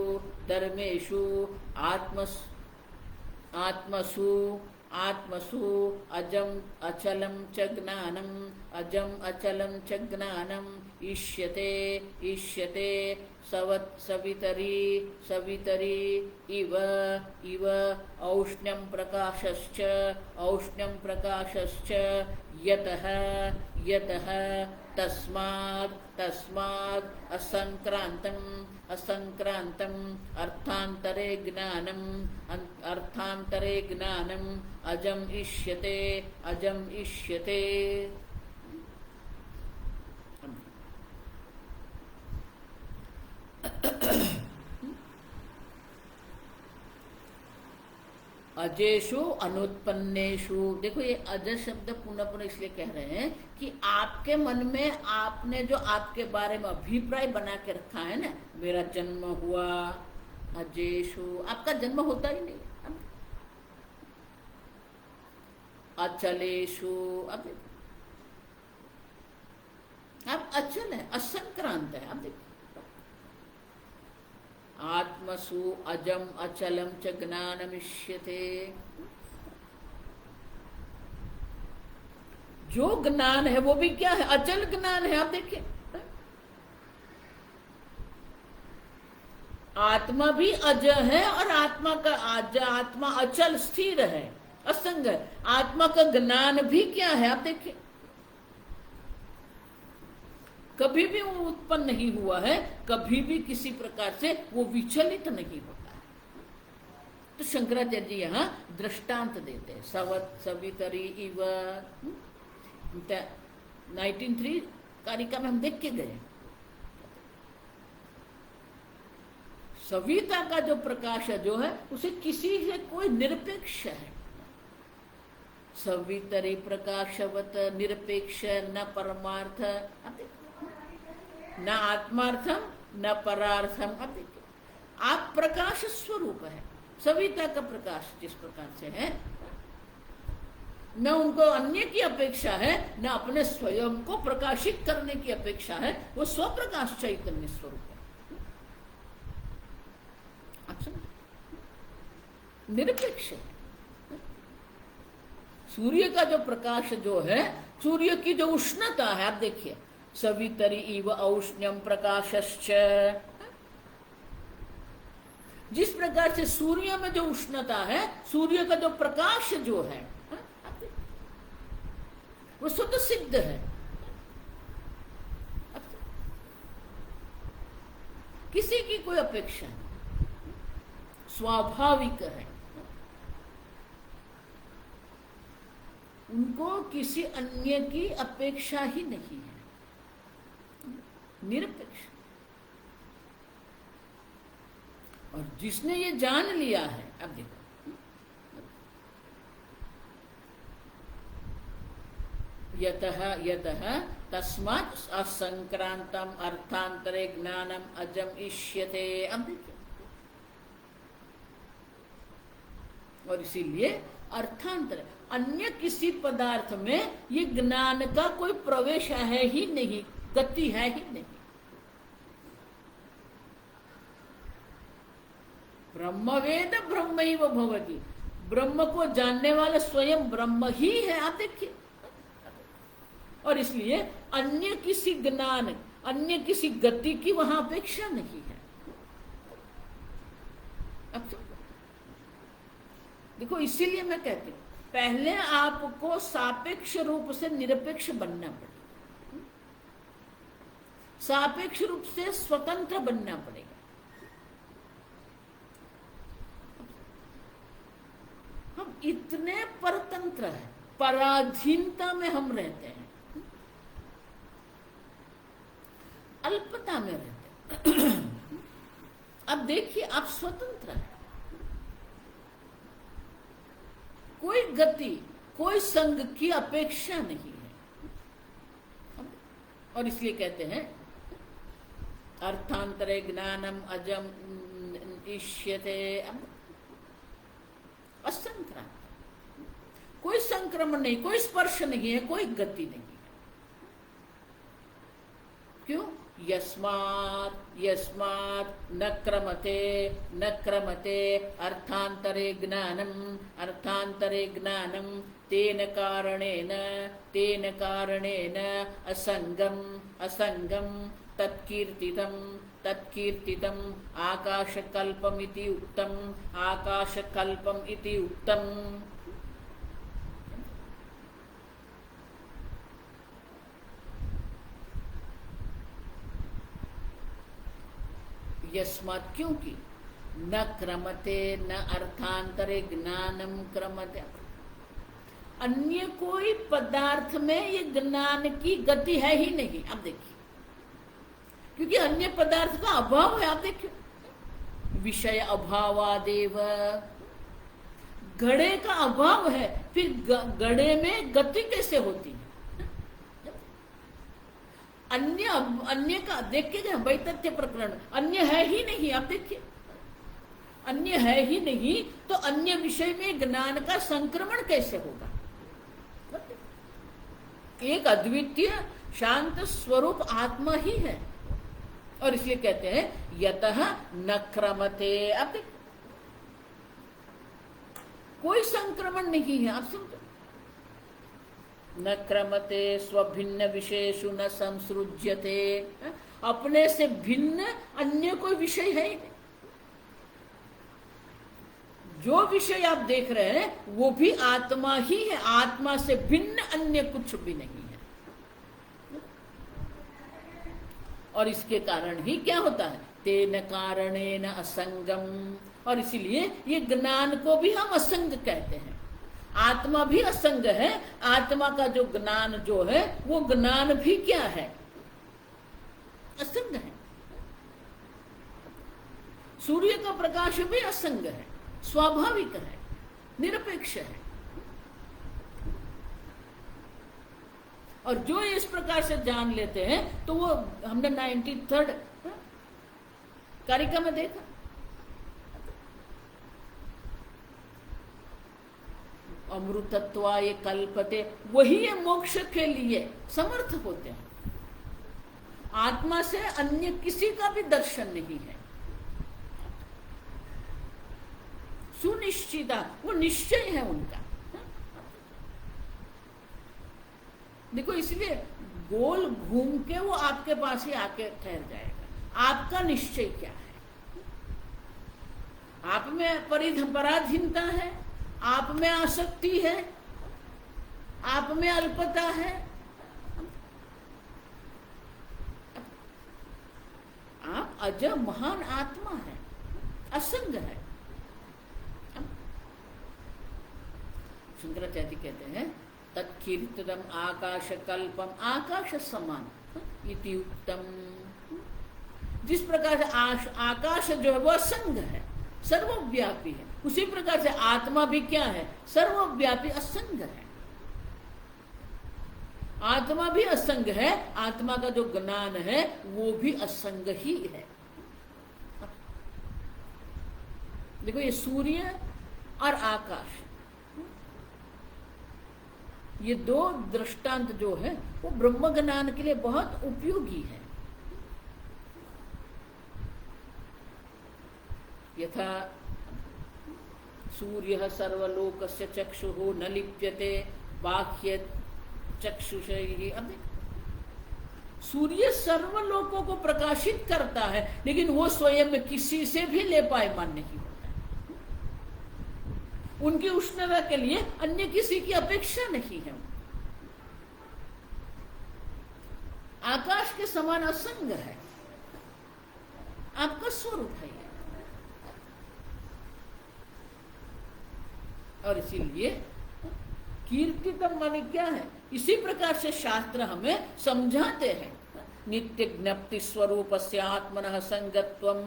धर्मेषु आत्मसु आत्मसु अजम अचलं च ज्ञानम् अजम अचलं च ज्ञानम् ईष्यते ईष्यते सवितरी सवितरी इव इव औष्ण्यं प्रकाशश्च औष्ण्यं प्रकाशश्च यतः यतः तस्माद् तस्माद् असंक्रान्तम् असंक्रान्तम् अर्थान्तरे ज्ञानम् अर्थान्तरे ज्ञानम् अजम् इष्यते अजम् इष्यते। अजेषु अनुत्पन्नेषु, देखो ये अजय शब्द पुनः पुनः इसलिए कह रहे हैं कि आपके मन में आपने जो आपके बारे में अभिप्राय बना के रखा है ना, मेरा जन्म हुआ अजेषु, आपका जन्म होता ही नहीं। अचलेषु, अब आप अचल है, असंक्रांत है। आप देखिए आत्मसु अजम अचलम च ज्ञानमिष्यते, जो ज्ञान है वो भी क्या है? अचल ज्ञान है। आप देखिए आत्मा भी अज है और आत्मा का आत्मा अचल स्थिर है, असंग है। आत्मा का ज्ञान भी क्या है? आप देखिए कभी भी वो उत्पन्न नहीं हुआ है, कभी भी किसी प्रकार से वो विचलित नहीं होता है। तो शंकराचार्य जी यहाँ दृष्टांत देते हैं, सवत सवितरी इव 1903 कारिका में हम देख के गए। सविता का जो प्रकाश जो है उसे किसी से कोई निरपेक्ष है। सवितरी प्रकाशवत निरपेक्ष न परमार्थ न आत्मार्थम न परार्थम। अब देखिए आप प्रकाश स्वरूप है, सविता का प्रकाश जिस प्रकार से है, न उनको अन्य की अपेक्षा है, न अपने स्वयं को प्रकाशित करने की अपेक्षा है, वो स्वप्रकाश चैतन्य स्वरूप है। आप समझ, निरपेक्ष है। सूर्य का जो प्रकाश जो है, सूर्य की जो उष्णता है, आप देखिए सवितरी इव औष्ण्यम प्रकाशश्च, जिस प्रकार से सूर्य में जो उष्णता है, सूर्य का जो प्रकाश जो है वो स्वतः सिद्ध है, किसी की कोई अपेक्षा नहीं, स्वाभाविक है। उनको किसी अन्य की अपेक्षा ही नहीं है, निरपेक्ष। और जिसने ये जान लिया है, अब देखो यतः यतः तस्मात् असंक्रांतम अर्थांतरे ज्ञानम अजम इष्यते। अब देखिए, और इसीलिए अर्थांतर अन्य किसी पदार्थ में ये ज्ञान का कोई प्रवेश है ही नहीं, गति है ही नहीं। ब्रह्मवेद ब्रह्मैव भवति, ब्रह्म को जानने वाला स्वयं ब्रह्म ही है। आप देखिए, और इसलिए अन्य किसी ज्ञान, अन्य किसी गति की वहां अपेक्षा नहीं है। अब देखो, इसीलिए मैं कहती हूं पहले आपको सापेक्ष रूप से निरपेक्ष बनना पड़ेगा, सापेक्ष रूप से स्वतंत्र बनना पड़ेगा। हम इतने परतंत्र हैं, पराधीनता में हम रहते हैं, अल्पता में रहते हैं। अब देखिए, आप स्वतंत्र हैं, कोई गति, कोई संग की अपेक्षा नहीं है। और इसलिए कहते हैं अर्थांतरे ज्ञानम अजम इष्यते, असंक्रांत, कोई संक्रमण नहीं, कोई स्पर्श नहीं है, कोई गति नहीं है। क्यों? यस्मात् यस्मात् न क्रमते न क्रमते अर्थांतरे ज्ञानम, अर्थांतरे ज्ञानम तेन कारणेन असंगम असंगम तत्कीर्तितम तत्कीर्तितम आकाशकल्पम इति उक्तम, आकाशकल्पम इति उक्तम। यस्मात्, क्योंकि न क्रमते न अर्थांतरे ज्ञानम क्रमते, अन्य कोई पदार्थ में ये ज्ञान की गति है ही नहीं। आप देखिए, क्योंकि अन्य पदार्थ का अभाव है। आप देखिए, विषय अभावादेव, घड़े का अभाव है, फिर घड़े में गति कैसे होती है? अन्य का देखिएगा, वैतथ्य प्रकरण, अन्य है ही नहीं। आप देखिए, अन्य है ही नहीं तो अन्य विषय में ज्ञान का संक्रमण कैसे होगा? एक अद्वितीय शांत स्वरूप आत्मा ही है। और इसलिए कहते हैं यतः न क्रमते। आप देखिए, कोई संक्रमण नहीं है। आप समझो, न क्रमते स्वभिन्न विशेषु न संसृज्यते, अपने से भिन्न अन्य कोई विषय है ही नहीं। जो विषय आप देख रहे हैं वो भी आत्मा ही है, आत्मा से भिन्न अन्य कुछ भी नहीं है। और इसके कारण ही क्या होता है? तेन कारणेन असंगम। और इसीलिए ये ज्ञान को भी हम असंग कहते हैं। आत्मा भी असंग है, आत्मा का जो ज्ञान जो है वो ज्ञान भी क्या है? असंग है। सूर्य का प्रकाश भी असंग है, स्वाभाविक है, निरपेक्ष है। और जो इस प्रकार से जान लेते हैं तो वो हमने 93rd कारिका में देखा, अमृतत्वाय कल्पते, वही ये मोक्ष के लिए समर्थ होते हैं। आत्मा से अन्य किसी का भी दर्शन नहीं है। सुनिश्चिता, वो निश्चय है उनका। देखो, इसलिए गोल घूम के वो आपके पास ही आके ठहर जाएगा। आपका निश्चय क्या है? आप में पराधीनता है, आप में आसक्ति है, आप में अल्पता है। आप अजय महान आत्मा है, असंग है। शंकराचार्य कहते हैं तत्कीर्तनम आकाश कल्पम, आकाश समान इति उत्तम। जिस प्रकार से आकाश जो है वो असंग है, सर्वव्यापी है, उसी प्रकार से आत्मा भी क्या है? सर्वव्यापी, असंग है। आत्मा भी असंग है, आत्मा का जो ज्ञान है वो भी असंग ही है। देखो, ये सूर्य और आकाश, ये दो दृष्टांत जो है वो ब्रह्म ज्ञान के लिए बहुत उपयोगी है। यथा सूर्य सर्वलोकस्य चक्षुः न लिप्यते बाह्य चक्षुषैः। अब सूर्य सर्वलोकों को प्रकाशित करता है, लेकिन वो स्वयं में किसी से भी लेपायमान नहीं होता। उनकी उष्णता के लिए अन्य किसी की अपेक्षा नहीं है। आकाश के समान असंग है, आपका स्वरूप है ये। और इसीलिए कीर्तितम माने क्या है, इसी प्रकार से शास्त्र हमें समझाते हैं। नित्य ज्ञप्ति स्वरूप से आत्मनः संगत्वम।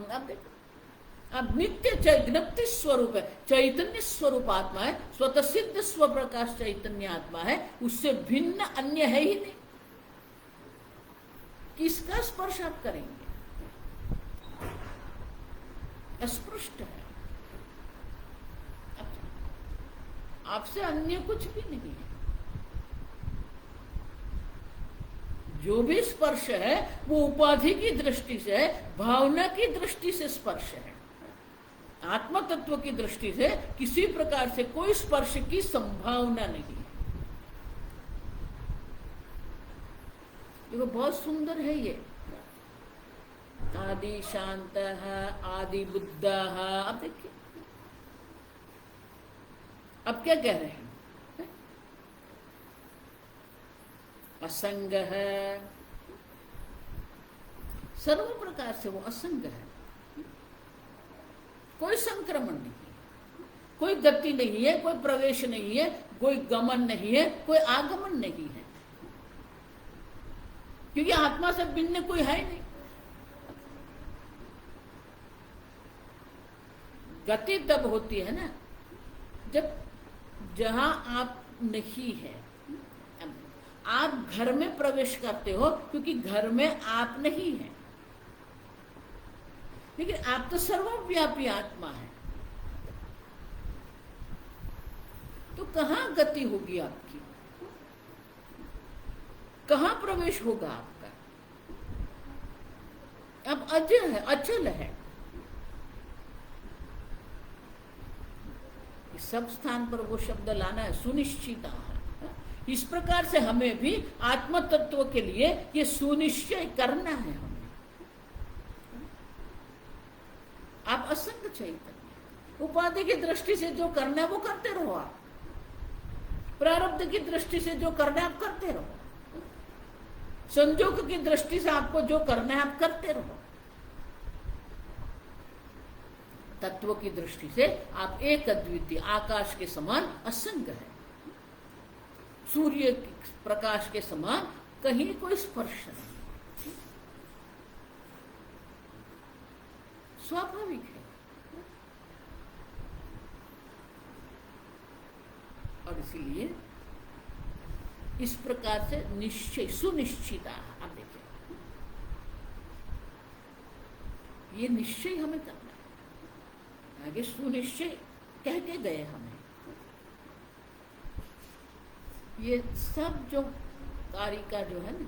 अब नित्य ज्ञप्ति स्वरूप है, चैतन्य स्वरूप आत्मा है, स्वतः सिद्ध स्वप्रकाश चैतन्य आत्मा है, उससे भिन्न अन्य है ही नहीं। किसका स्पर्श आप करेंगे? अस्पृष्ट है, आपसे अन्य कुछ भी नहीं है। जो भी स्पर्श है वो उपाधि की दृष्टि से है, भावना की दृष्टि से स्पर्श है। आत्म तत्व की दृष्टि से किसी प्रकार से कोई स्पर्श की संभावना नहीं है। देखो बहुत सुंदर है ये, आदि शांत आदि बुद्ध। अब देखिए अब क्या कह रहे हैं, असंग है, सर्व प्रकार से वो असंग है। कोई संक्रमण नहीं है, कोई गति नहीं है, कोई प्रवेश नहीं है, कोई गमन नहीं है, कोई आगमन नहीं है, क्योंकि आत्मा से भिन्न कोई है नहीं। गति तब होती है ना जब जहां आप नहीं है। आप घर में प्रवेश करते हो क्योंकि घर में आप नहीं है, लेकिन आप तो सर्वव्यापी आत्मा है, तो कहां गति होगी आपकी, कहां प्रवेश होगा आपका? अब अजय है, अचल है। सब स्थान पर वो शब्द लाना है, सुनिश्चिता है। इस प्रकार से हमें भी आत्म तत्व के लिए ये सुनिश्चय करना है। हमें आप असंग चैतन्य, उपाधि की दृष्टि से जो करना है वो करते रहो, आप प्रारब्ध की दृष्टि से जो करना है आप करते रहो, संजोग की दृष्टि से आपको जो करना है आप करते रहो। तत्व की दृष्टि से आप एक अद्वितीय आकाश के समान असंग है, सूर्य के प्रकाश के समान कहीं कोई स्पर्श नहीं, स्वाभाविक है। और इसीलिए इस प्रकार से निश्चय सुनिश्चिता। आप देखिए ये निश्चय हमें करना है। आगे सुनिश्चय कह के गए हमें, ये सब जो कारिका जो है ना,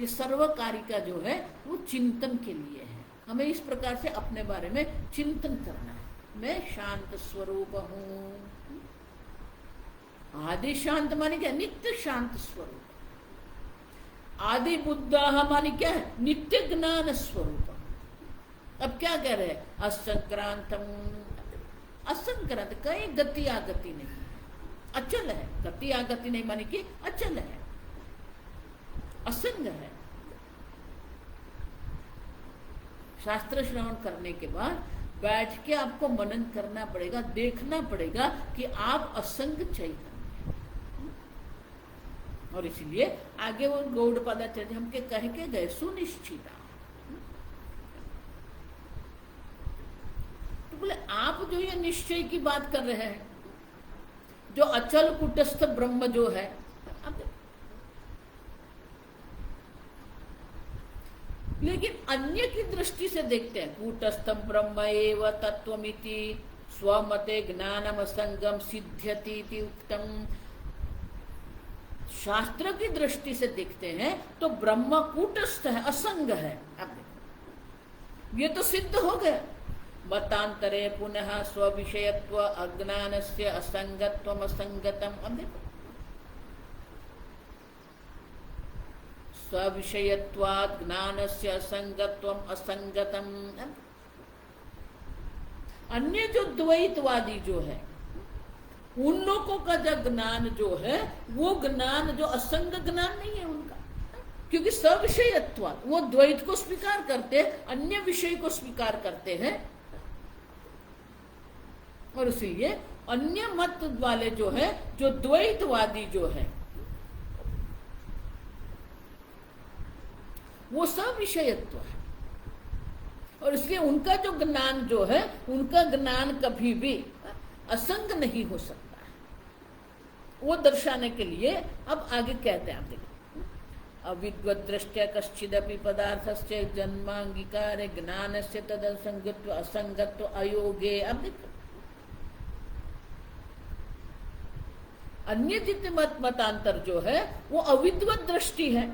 ये सर्व कारिका जो है वो चिंतन के लिए है। हमें इस प्रकार से अपने बारे में चिंतन करना है। मैं शांत स्वरूप हूं। आदि शांत माने क्या? नित्य शांत स्वरूप। आदि बुद्धा माने क्या है? नित्य ज्ञान स्वरूप। अब क्या कह रहे हैं? असंक्रांतम, असंक्रांत, कहीं गति आगति नहीं, अचल है। गति आगति नहीं माने कि अचल है, असंग है। शास्त्र श्रवण करने के बाद बैठ के आपको मनन करना पड़ेगा, देखना पड़ेगा कि आप असंग चैतन्य। और इसीलिए आगे वो गौड़पादाचार्य हमके कह के गए सुनिश्चिता। तो बोले आप जो ये निश्चय की बात कर रहे हैं, जो अचल कुटस्थ ब्रह्म जो है, लेकिन अन्य की दृष्टि से देखते हैं। कूटस्थम ब्रह्म एव तत्वमिति स्वमते ज्ञानम संगम सिद्ध्यति उत्तम। शास्त्र की दृष्टि से देखते हैं तो ब्रह्म कूटस्थ है, असंग है। अब ये तो सिद्ध हो गया। मतांतरे पुनः स्वविषयत्व अज्ञानस्य असंगत्वम असंगतम। अब देखो, स्वविषयत्वात् ज्ञानस्य असंगत्वम असंगतम। अन्य जो द्वैतवादी जो है, उन लोगों का जो ज्ञान जो है, वो ज्ञान जो असंग ज्ञान नहीं है उनका, क्योंकि सविषयत्व वो द्वैत को स्वीकार करते हैं, अन्य विषय को स्वीकार करते हैं, और इसलिए अन्य मत वाले जो है, जो द्वैतवादी जो है, वो सविषयत्व है, और इसलिए उनका जो ज्ञान जो है, उनका ज्ञान कभी भी असंग नहीं हो सकता है। वो दर्शाने के लिए अब आगे कहते हैं, आप देखो, अविद्वद्दृष्ट्या कश्चिदपि पदार्थस्य जन्मांगीकार ज्ञानस्य तदसंगत्व असंगत्व अयोगे। अब देखो, अन्य जितने मतांतर जो है वो अविद्वत दृष्टि है,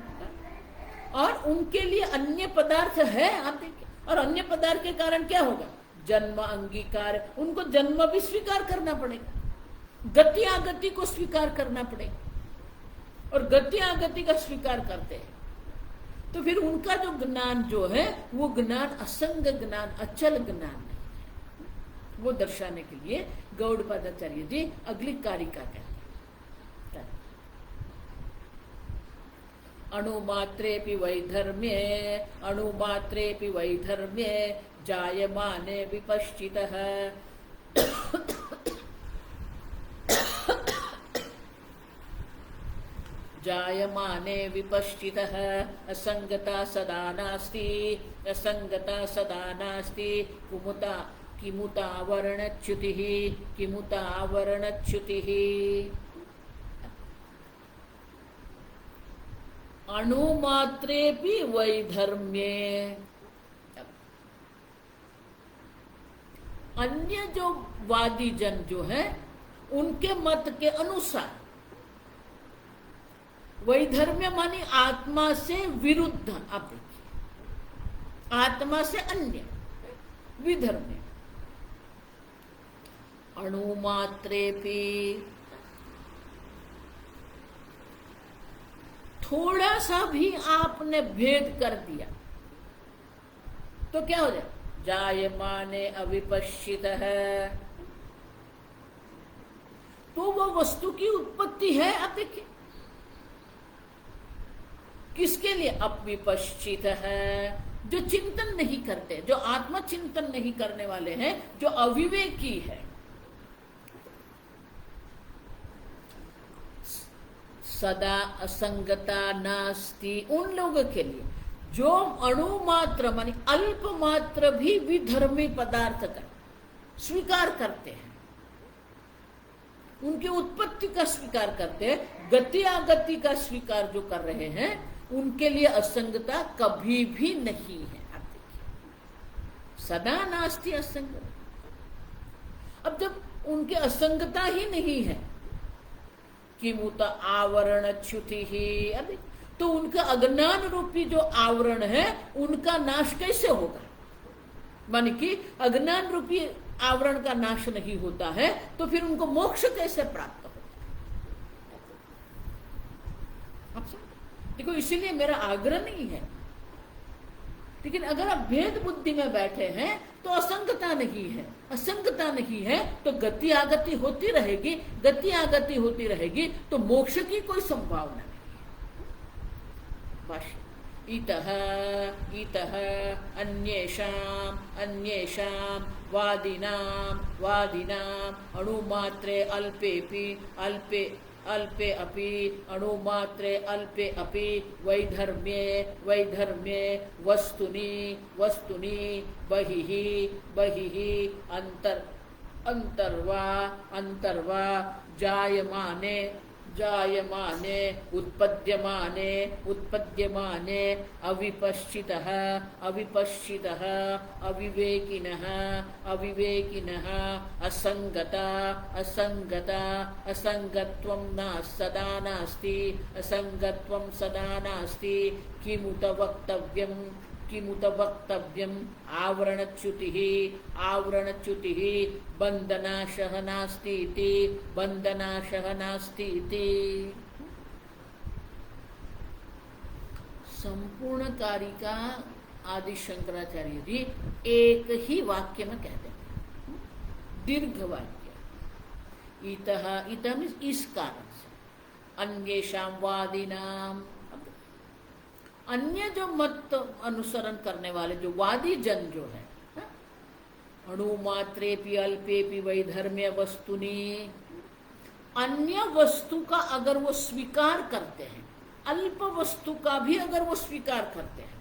और उनके लिए अन्य पदार्थ है। आप देखिए, और अन्य पदार्थ के कारण क्या होगा? जन्म अंगीकार, उनको जन्म भी स्वीकार करना पड़ेगा, गति आगति को स्वीकार करना पड़ेगा, और गति आगति का स्वीकार करते हैं तो फिर उनका जो ज्ञान जो है वो ज्ञान असंग ज्ञान, अचल ज्ञान नहीं है। वो दर्शाने के लिए गौड़पादाचार्य जी अगली कारिका कहते हैं, अणुमात्रेपि वैधर्म्ये, अणुमात्रेपि वैधर्म्ये जायमाने विपश्चितः। जायमाने विपश्चितः असंगता सदा नास्ति, असंगता सदा नास्ति, कुमुता किमुता वर्णच्युतिः, किमुता वर्णच्युतिः। अणुमात्रेपि वैधर्म्ये, अन्य जो वादी जन जो है उनके मत के अनुसार वैधर्म्य मानी आत्मा से विरुद्ध। आप देखिए, आत्मा से अन्य विधर्म्य। अणुमात्रेपि, थोड़ा सा भी आपने भेद कर दिया तो क्या हो जाए? जायमाने अविपश्चित है, तो वो वस्तु की उत्पत्ति है। आप देखिए, किसके लिए? अविपश्चित है, जो चिंतन नहीं करते, जो आत्म चिंतन नहीं करने वाले हैं, जो अविवेकी है। सदा असंगता नास्ति, उन लोगों के लिए जो अणु मात्र मानी अल्प मात्र भी विधर्मी पदार्थ का स्वीकार करते हैं, उनकी उत्पत्ति का स्वीकार करते हैं, गति आगति का स्वीकार जो कर रहे हैं, उनके लिए असंगता कभी भी नहीं है। आप देखिए, सदा नास्ति असंगता। अब जब उनकी असंगता ही नहीं है, किमुत आवरण च्युति ही, अभी तो उनका अज्ञान रूपी जो आवरण है उनका नाश कैसे होगा? माने कि अज्ञान रूपी आवरण का नाश नहीं होता है तो फिर उनको मोक्ष कैसे प्राप्त होता है? देखो, इसीलिए मेरा आग्रह नहीं है, लेकिन अगर आप भेद बुद्धि में बैठे हैं तो असंगता नहीं है, असंगता नहीं है तो गति आगति होती रहेगी, गति आगति होती रहेगी तो मोक्ष की कोई संभावना नहीं। बस इतः इतः अन्येषाम् अन्येषाम् वादिनां वादिनां अणुमात्रे अल्पेपि अल्पे अल्पे अपि अणुमात्रे अल्पे अपि वैधर्म्ये वैधर्म्ये वस्तुनि वस्तुनि बहिः बहिः अंतर अंतर्वा अंतर्वा जायमाने जायमाने उत्पद्यमाने उत्पद्यमाने अविपश्चितः अविपश्चितः अविवेकिनः अविवेकिनः असंगता असंगता असंगत्वं न सदा नास्ति असंगत्वं सदा नास्ति किमुत वक्तव्यं किमुत वक्तव्यम आवरणच्युतिः आवरणच्युतिः बंधनाशः नास्ति इति बंधनाशः नास्ति इति। संपूर्ण कारिका आदि शंकराचार्य जी एक ही वाक्य में कहते हैं, दीर्घ वाक्य। इतः इतः मीन्स इस कारण से, अन्येषां वादिनाम, अन्य जो मत अनुसरण करने वाले जो वादी जन जो है, अणुमात्रेपि अल्पेपि वैधर्म्य वस्तुनि, अन्य वस्तु का अगर वो स्वीकार करते हैं, अल्प वस्तु का भी अगर वो स्वीकार करते हैं,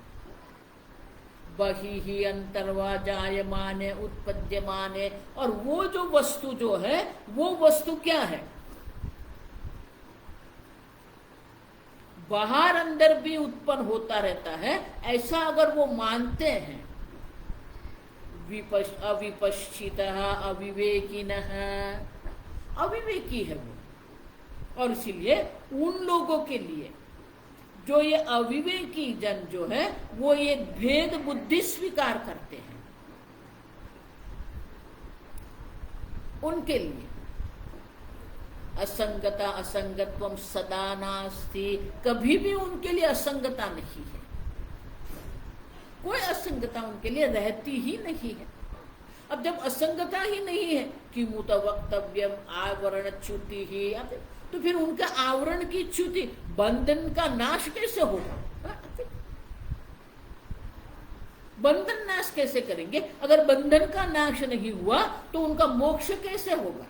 बहिः अंतर्वा जायमाने उत्पद्यमाने, और वो जो वस्तु जो है वो वस्तु क्या है, बाहर अंदर भी उत्पन्न होता रहता है, ऐसा अगर वो मानते हैं, अविपश्चितः अविवेकिनः, अविवेकी है वो। और इसीलिए उन लोगों के लिए जो ये अविवेकी जन जो है वो ये भेद बुद्धि स्वीकार करते हैं, उनके लिए असंगता असंगत्वम सदा नास्ति, कभी भी उनके लिए असंगता नहीं है, कोई असंगता उनके लिए रहती ही नहीं है। अब जब असंगता ही नहीं है, किमुत वक्तव्यम आवरणच्युति ही, तो फिर उनका आवरण की च्युति, बंधन का नाश कैसे होगा? बंधन नाश कैसे करेंगे? अगर बंधन का नाश नहीं हुआ तो उनका मोक्ष कैसे होगा?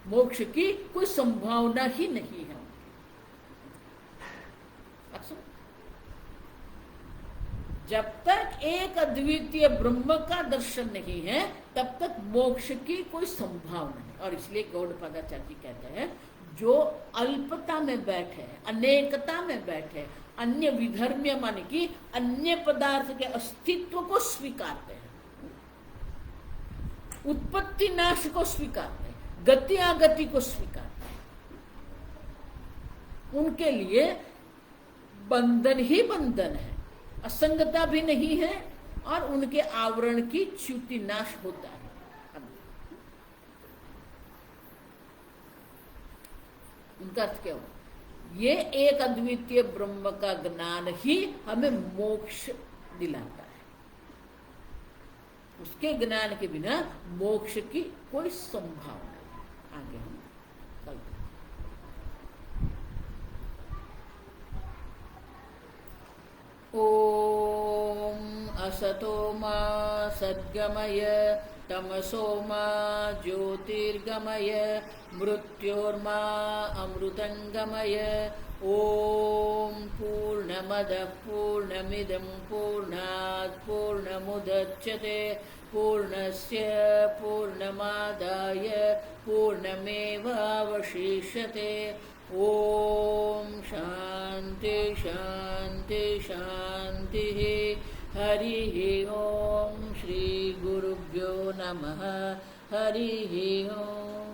मोक्ष की कोई संभावना ही नहीं है। अच्छा, जब तक एक अद्वितीय ब्रह्म का दर्शन नहीं है तब तक मोक्ष की कोई संभावना नहीं। और इसलिए गौड़पादाचार्य जी कहते हैं, जो अल्पता में बैठे, अनेकता में बैठे, अन्य विधर्म्य माने कि अन्य पदार्थ के अस्तित्व को स्वीकारते हैं, उत्पत्ति नाश को स्वीकारते हैं, गति आगति को स्वीकारते हैं, उनके लिए बंधन ही बंधन है, असंगता भी नहीं है, और उनके आवरण की च्युति नाश होता है। उनका अर्थ क्या हो? ये एक अद्वितीय ब्रह्म का ज्ञान ही हमें मोक्ष दिलाता है, उसके ज्ञान के बिना मोक्ष की कोई संभावना नहीं। आगे हम कल ओम असतो मा सद्गमय तमसो मा ज्योतिर्गमय मृत्योर्मा अमृतंगमय। ओम पूर्णमदः पूर्णमिदं पूर्णात् पूर्णमुदच्यते पूर्णस्य पूर्णमादाय पूर्णमेवावशिष्यते। ओम शांति शांति शांति। हरि ओम श्री गुरुभ्यो नमः। हरि ओम।